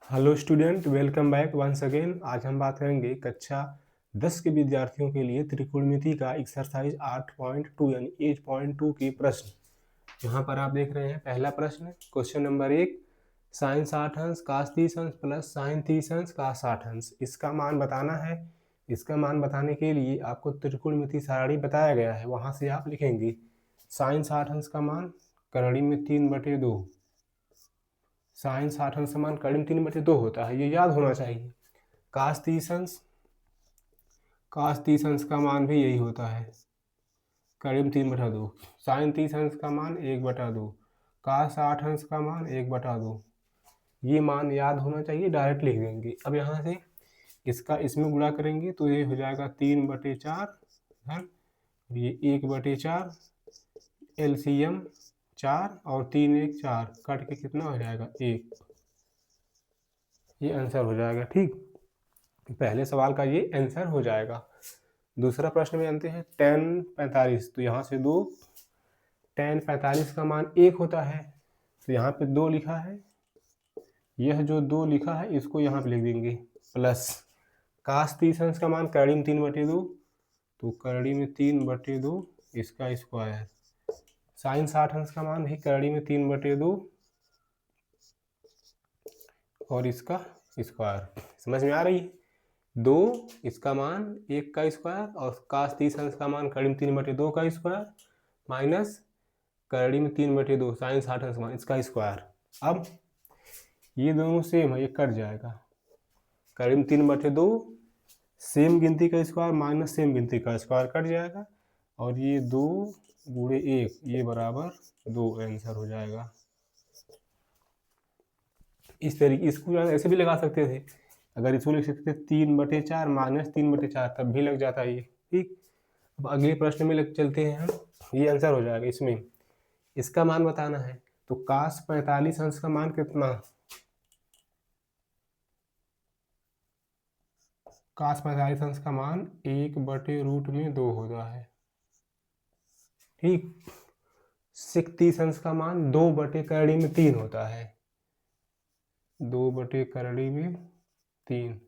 Hello student, welcome back once again. आज हम बात करेंगे कक्षा 10 के विद्यार्थियों के लिए त्रिकोणमिति का एक्सरसाइज 8.2 यानी 8.2 के प्रश्न। यहाँ पर आप देख रहे हैं पहला प्रश्न, क्वेश्चन नंबर 1, साइन 60 अंश कास 30 अंश प्लस साइन 30 अंश कास 60 अंश, इसका मान बताना है। इसका मान बताने के लिए आपको त्रिकोणमिति सारणी बताया गया है, वहाँ से आप लिखेंगे साइन 60 अंश का मान करड़ी में 3/2, साइन 60 अंश समान कड़ी में 3/2 होता है, ये याद होना चाहिए। कास 30 अंश का मान भी यही होता है, कड़ी में 3/2। साइन 30 अंश का मान 1/2, कास 60 अंश का मान 1/2। ये मान याद होना चाहिए, डायरेक्ट लिख देंगे। अब यहाँ से इसका इसमें गुणा करेंगे तो ये हो जाएगा 3/4 धन ये 1/4, एलसीएम 4 और 3 1 4, कट के कितना हो जाएगा 1। ये आंसर हो जाएगा। ठीक, पहले सवाल का ये आंसर हो जाएगा। दूसरा प्रश्न में जानते हैं tan 45, तो यहाँ से 2, tan 45 का मान 1 होता है, तो यहाँ पे 2 लिखा है। यह जो 2 लिखा है इसको यहाँ पे लिख देंगे प्लस कास 30 अंश का मान करड़ी में 3/2, तो करड़ी में 3/2 इसका स्क्वायर। साइन 60 अंश का मान भी करड़ी में 3/2 और इसका स्क्वायर। समझ में आ रही है? 2 इसका मान 1 का स्क्वायर और कास 30 अंश का मान करड़ी में 3/2 का स्क्वायर माइनस करड़ी में 3/2 साइन 60 अंश मान इसका स्क्वायर। अब ये दोनों सेम है, ये कट जाएगा। करड़ी में 3/2 सेम गिनती का स्क्वायर माइनस सेम गिनती का स्क्वायर कट जाएगा, और ये 2 गुणे 1 ये बराबर 2 आंसर हो जाएगा। इस तरीके इसको ऐसे भी लगा सकते थे, अगर इसको लिख सकते थे 3/4 माइनस 3/4, तब भी लग जाता है ये। ठीक, अब अगले प्रश्न में लग चलते हैं हम। ये आंसर हो जाएगा, इसमें इसका मान बताना है। तो कास 45 अंश का मान कितना, कास 45 अंश का मान 1/√2 होता है। ठीक, सिक 30 अंश का मान 2/करड़ी में 3 होता है, 2/करड़ी में 3।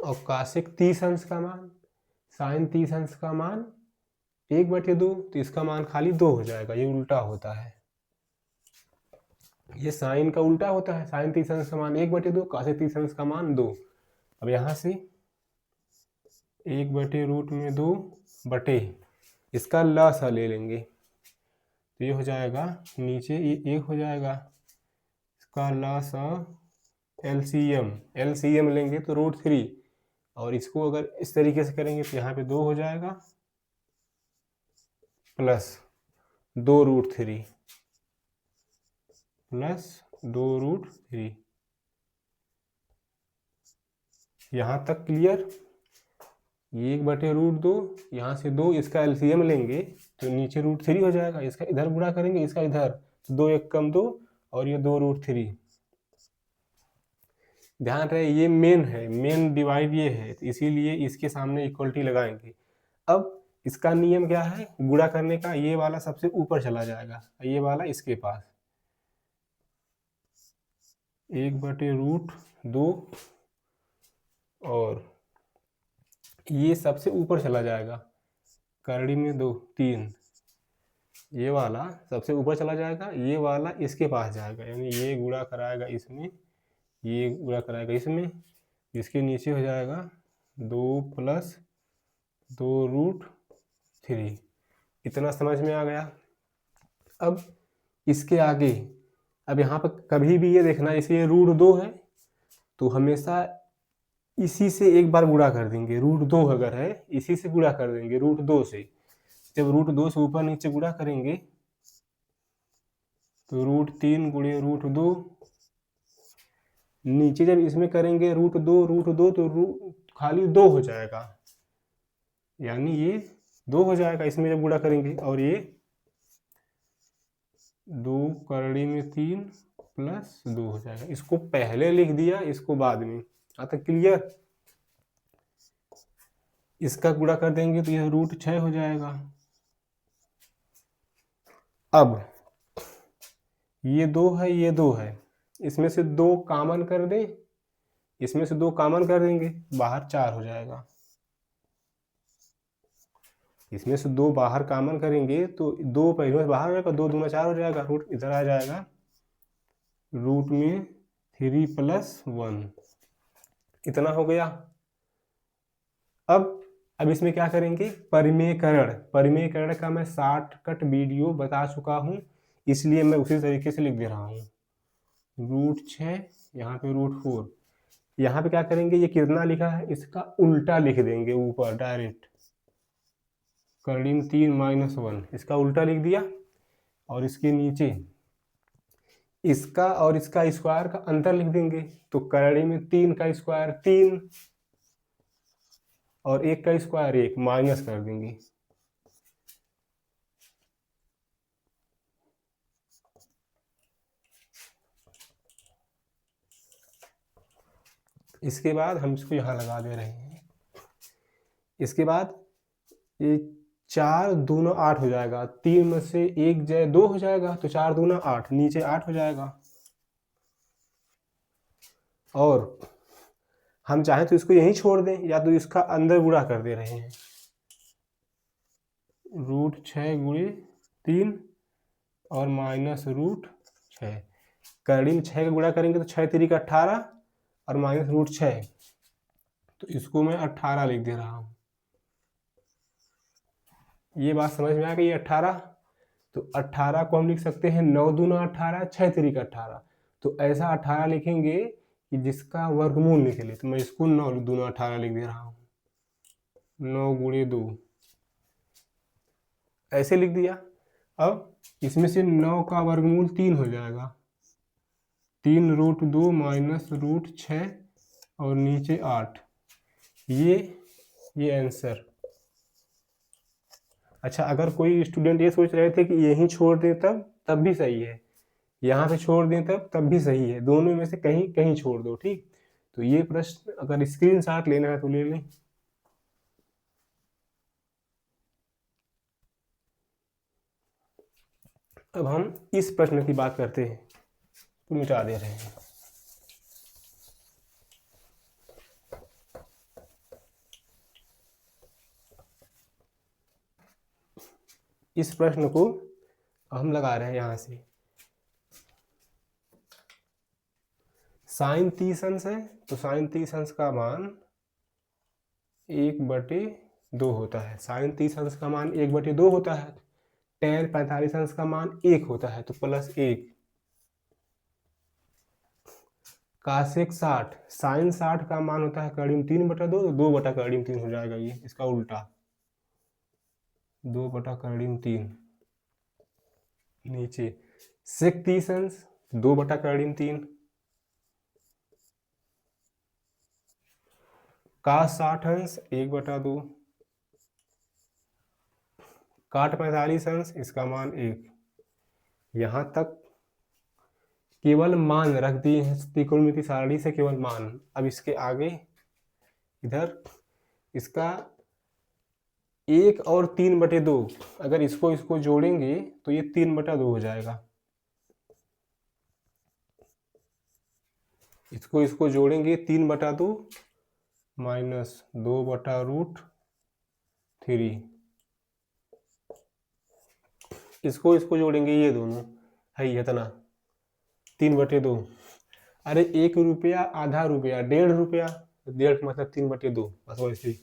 और काशिक 30 अंश का मान, साइन 30 अंश का मान 1/2, तो इसका मान खाली 2 हो जाएगा। ये उल्टा होता है, ये साइन का उल्टा होता है। साइन 30 अंश का मान 1/2, काशिक 30 अंश का मान 2। अब यहाँ से 1/√2 बटे इसका लसा ले लेंगे, तो ये हो जाएगा नीचे ये 1 हो जाएगा, इसका लसा एलसीएम लेंगे तो √3, और इसको अगर इस तरीके से करेंगे तो यहाँ पे 2 हो जाएगा प्लस 2√3 प्लस 2√3। यहाँ तक क्लियर? 1/√2, यहाँ से 2, इसका एलसीएम लेंगे तो नीचे √3 हो जाएगा, इसका इधर गुणा करेंगे इसका इधर, तो 2 1 कम 2 और ये 2√3। ध्यान रहे ये मेन है, मेन डिवाइड ये है, तो इसीलिए इसके सामने इक्वलिटी लगाएंगे। अब इसका नियम क्या है गुणा करने का, ये वाला सबसे ऊपर चला जाएगा, ये वाला इसके पास 1/√2 और ये सबसे ऊपर चला जाएगा करड़ी में 2 3, ये वाला सबसे ऊपर चला जाएगा, ये वाला इसके पास जाएगा, यानी ये गुणा कराएगा इसमें, ये गुणा कराएगा इसमें, इसके नीचे हो जाएगा 2 प्लस 2√3। इतना समझ में आ गया? अब इसके आगे, अब यहाँ पर कभी भी ये देखना, जैसे ये √2 है तो हमेशा इसी से एक बार गुणा कर देंगे। √2 अगर है इसी से गुणा कर देंगे, √2 से। जब √2 से ऊपर नीचे गुणा करेंगे तो √3 गुणे √2, नीचे जब इसमें करेंगे √2 तो खाली 2 हो जाएगा, यानी ये 2 हो जाएगा इसमें जब गुणा करेंगे, और ये 2 करड़ी में 3 प्लस 2 हो जाएगा। इसको पहले लिख दिया, इसको बाद में। आता क्लियर? इसका गुणा कर देंगे तो यह √6 हो जाएगा। अब ये 2 है, ये 2 है, इसमें से 2 कॉमन कर दें, इसमें से 2 कॉमन कर देंगे, बाहर 4 हो जाएगा। इसमें से 2 बाहर कॉमन करेंगे तो 2 पहले में बाहर हो जाएगा, 2 दूना 4 हो जाएगा, रूट इधर आ जाएगा, रूट में 3 + 1, इतना हो गया। अब इसमें क्या करेंगे, परिमेयकरण। परिमेयकरण का मैं शॉर्टकट वीडियो बता चुका हूँ, इसलिए मैं उसी तरीके से लिख दे रहा हूँ। √6, यहाँ पे √4, यहाँ पे क्या करेंगे, ये कितना लिखा है इसका उल्टा लिख देंगे ऊपर डायरेक्ट, कर्णिम 3 - 1, इसका उल्टा लिख दिया, और इसके नीचे इसका और इसका स्क्वायर का अंतर लिख देंगे, तो कर्णिम 3 का स्क्वायर 3 और 1 का स्क्वायर 1, माइनस कर देंगे। इसके बाद हम इसको यहाँ लगा दे रहे हैं। इसके बाद ये 4 दूना 8 हो जाएगा, 3 में से 1 जाए 2 हो जाएगा, तो 4 दूना 8, नीचे 8 हो जाएगा। और हम चाहें तो इसको यहीं छोड़ दें, या तो इसका अंदर गुणा कर दे रहे हैं, √6 × 3 और -√6, कर्णिम 6 का गुणा करेंगे तो 6 3 का 18 और -√6, तो इसको मैं 18 लिख दे रहा हूँ। ये बात समझ में आ गई, 18, तो 18 को हम लिख सकते हैं 9 दूना 18, 6 3 का 18, तो ऐसा 18 लिखेंगे कि जिसका वर्गमूल निकले, तो मैं इसको 9 दूना 18 लिख दे रहा हूँ, 9 × 2, ऐसे लिख दिया। अब इसमें से 9 का वर्गमूल 3 हो जाएगा, 3 √2 -√6 और नीचे 8, ये आंसर। अच्छा, अगर कोई स्टूडेंट ये सोच रहे थे कि यहीं छोड़ दें तब भी सही है, यहाँ पे छोड़ दें तब भी सही है, दोनों में से कहीं कहीं छोड़ दो, ठीक। तो ये प्रश्न अगर स्क्रीनशॉट लेना है तो ले लें। अब हम इस प्रश्न की बात करते हैं, तो मिटा दे रहे हैं। इस प्रश्न को हम लगा रहे हैं यहाँ से, साइन 30 अंश है, तो साइन 30 अंश का मान 1/2 होता है, साइन 30 अंश का मान 1/2 होता है, tan 45 अंश का मान 1 होता है, तो +1, कासेक 60, साइन 60 का मान होता है कर्णिम 3/2, तो 2/कर्णिम 3 हो जाएगा, ये इसका उल्टा 2/कर्णिम 3, नीचे सेक 30 अंश 2/कर्णिम 3, कास 60 अंश 1/2, काट 45 अंश इसका मान 1। यहाँ तक केवल मान रख दिए हैं, त्रिकोणमिति सारणी से केवल मान। अब इसके आगे इधर इसका 1 और 3/2, अगर इसको जोड़ेंगे तो ये 3/2 हो जाएगा, इसको जोड़ेंगे 3/2 -2/√3, इसको जोड़ेंगे, ये दोनों है इतना 3/2, अरे 1 रुपया आधा रुपया 1.5 रुपया, 1.5 मतलब 3/2, बस वैसे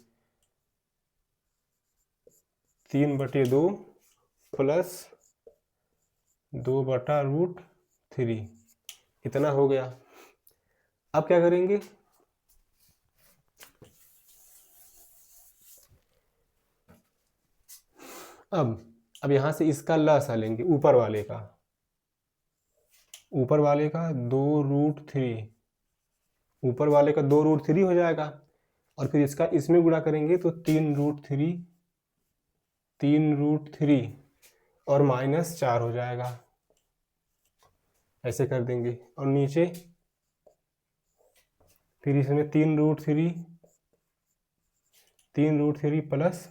3/2 प्लस 2/√3, इतना हो गया। अब क्या करेंगे, अब यहां से इसका लसा लेंगे, ऊपर वाले का 2√3, ऊपर वाले का 2√3 हो जाएगा, और फिर इसका इसमें गुणा करेंगे तो 3√3 और -4 हो जाएगा, ऐसे कर देंगे। और नीचे फिर इसमें 3√3 प्लस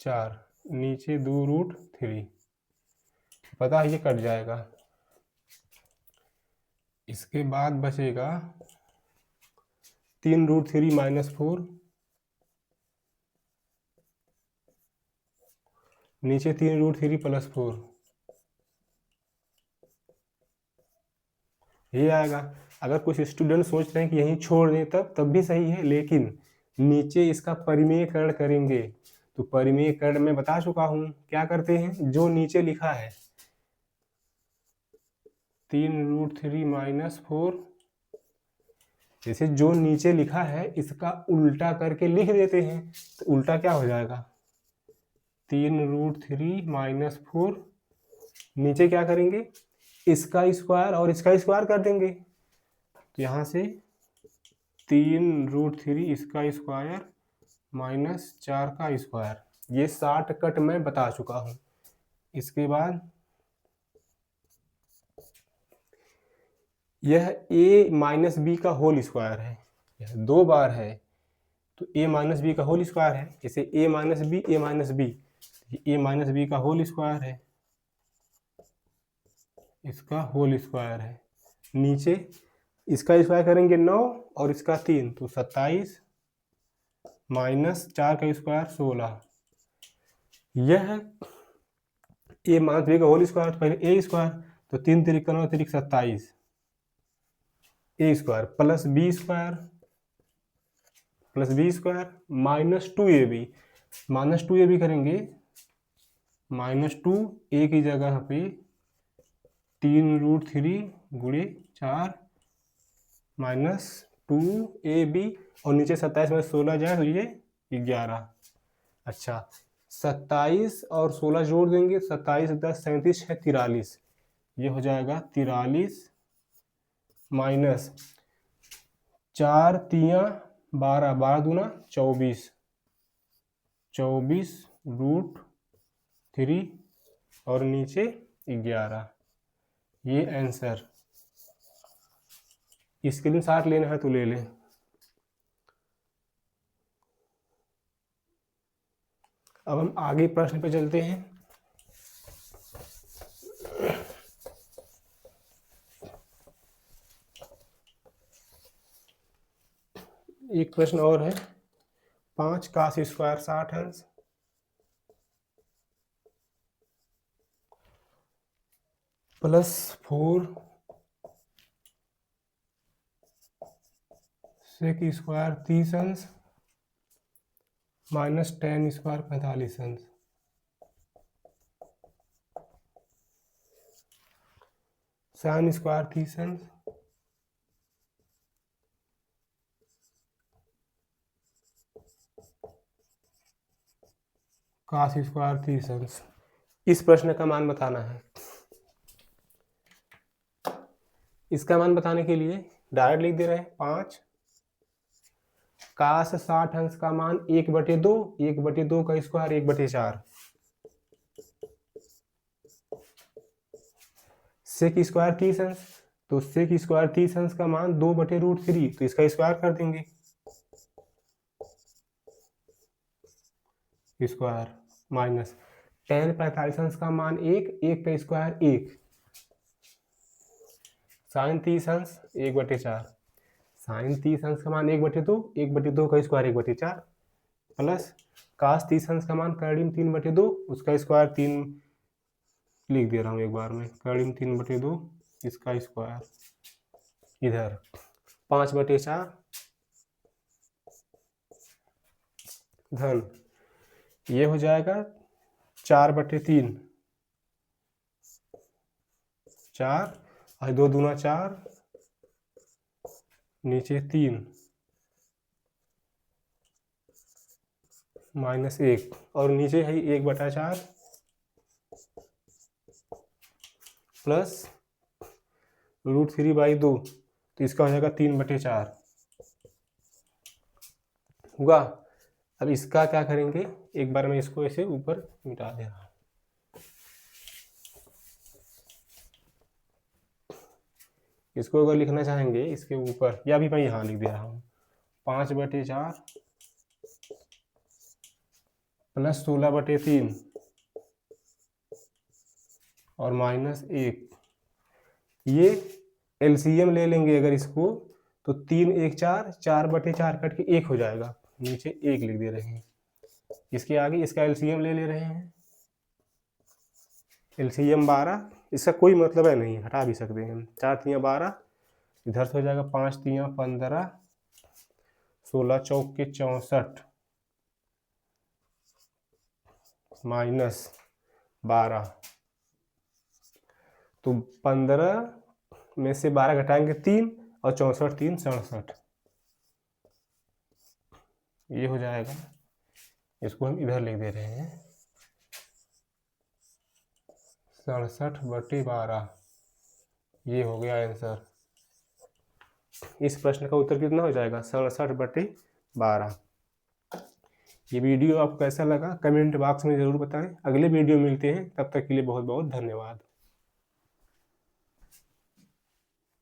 4, नीचे 2√3, पता है ये कट जाएगा, इसके बाद बचेगा 3√3 - 4, नीचे 3√3 + 4, ये आएगा। अगर कुछ स्टूडेंट सोच रहे हैं कि यहीं छोड़ दें तब भी सही है, लेकिन नीचे इसका परिमेयकरण करेंगे। तो परिमेयकरण में बता चुका हूं, क्या करते हैं, जो नीचे लिखा है 3√3 - 4, जैसे जो नीचे लिखा है इसका उल्टा करके लिख देते हैं। तो उल्टा क्या हो जाएगा, 3√3 - 4, नीचे क्या करेंगे, इसका स्क्वायर और इसका स्क्वायर कर देंगे। तो यहाँ से 3√3 इसका स्क्वायर -4 का स्क्वायर, ये शॉर्टकट मैं बता चुका हूँ। इसके बाद यह a - b का होल स्क्वायर है, यह 2 बार है, तो a - b का होल स्क्वायर है। जैसे a - b, a - b का होल स्क्वायर है, इसका होल स्क्वायर है। नीचे इसका स्क्वायर करेंगे 9 और इसका 3, तो 27 -4 का स्क्वायर 16। यह a - b का होल स्क्वायर, तो पहले a स्क्वायर, तो 3 तिरिक 9 तिरिक 27, a square plus b square -2ab, -2ab करेंगे, -2 a की जगह पे 3√3 गुणे 4 -2ab, और नीचे 27 में 16 जाए तो ये 11। अच्छा, 27 और 16 जोड़ देंगे, 27 10 37 है 43, ये हो जाएगा 43 माइनस 4 3 12, 12 दूना 24, 24√3 और नीचे 11, ये आंसर। स्क्रीनशॉट लेना है तो ले लें। अब हम आगे प्रश्न पे चलते हैं। एक प्रश्न और है, 5 cos स्क्वायर 60 अंश प्लस 4 sec स्क्वायर 30 अंश माइनस tan स्क्वायर 45 अंश। sin स्क्वायर 30 अंश cos स्क्वायर 30 अंश। इस प्रश्न का मान बताना है। इसका मान बताने के लिए डायरेक्ट लिख दे रहे हैं, 5 cos 60 अंश का मान 1/2, 1/2 का स्क्वायर 1/4, sec स्क्वायर 30 अंश, तो sec स्क्वायर 30 अंश का मान 2/√3, तो इसका स्क्वायर कर देंगे, स्क्वायर माइनस tan 45 अंश का मान 1, 1 का स्क्वायर 1, sin 30 अंश 1/4, sin 30 अंश का मान 1/2, 1/2 का स्क्वायर 1/4, प्लस cos 30 अंश का मान करीब 3/2, उसका स्क्वायर 3 लिख दे रहा हूँ एक बार में, करीब 3/2, इसका स्क्वायर इधर 5/4 धन, ये हो जाएगा 4/3, 4 और 2 दूना 4, नीचे 3 -1, और नीचे है 1/4 प्लस √3/2, तो इसका हो जाएगा 3/4 हुआ। अब इसका क्या करेंगे, एक बार मैं इसको ऐसे ऊपर मिटा दे रहा हूँ। इसको अगर लिखना चाहेंगे इसके ऊपर, या भी मैं यहाँ लिख दे रहा हूँ, 5/4 प्लस 16/3 और -1, ये एलसीएम ले लेंगे अगर इसको तो 3 1 4, 4/4 कट के 1 हो जाएगा, नीचे 1 लिख दे रहे हैं। इसके आगे इसका एलसीएम ले रहे हैं, एलसीएम 12, इसका कोई मतलब है नहीं, हटा भी सकते हैं हम। 4 तियाँ 12, इधर से हो जाएगा 5 तियाँ 15, 16 चौके 64 माइनस 12, तो 15 में से 12 घटाएंगे 3 और 64 3 67, ये हो जाएगा। इसको हम इधर लिख दे रहे हैं 67/12, ये हो गया आंसर। इस प्रश्न का उत्तर कितना हो जाएगा? 67/12। ये वीडियो आपको कैसा लगा कमेंट बॉक्स में ज़रूर बताएं। अगले वीडियो मिलते हैं, तब तक के लिए बहुत बहुत धन्यवाद।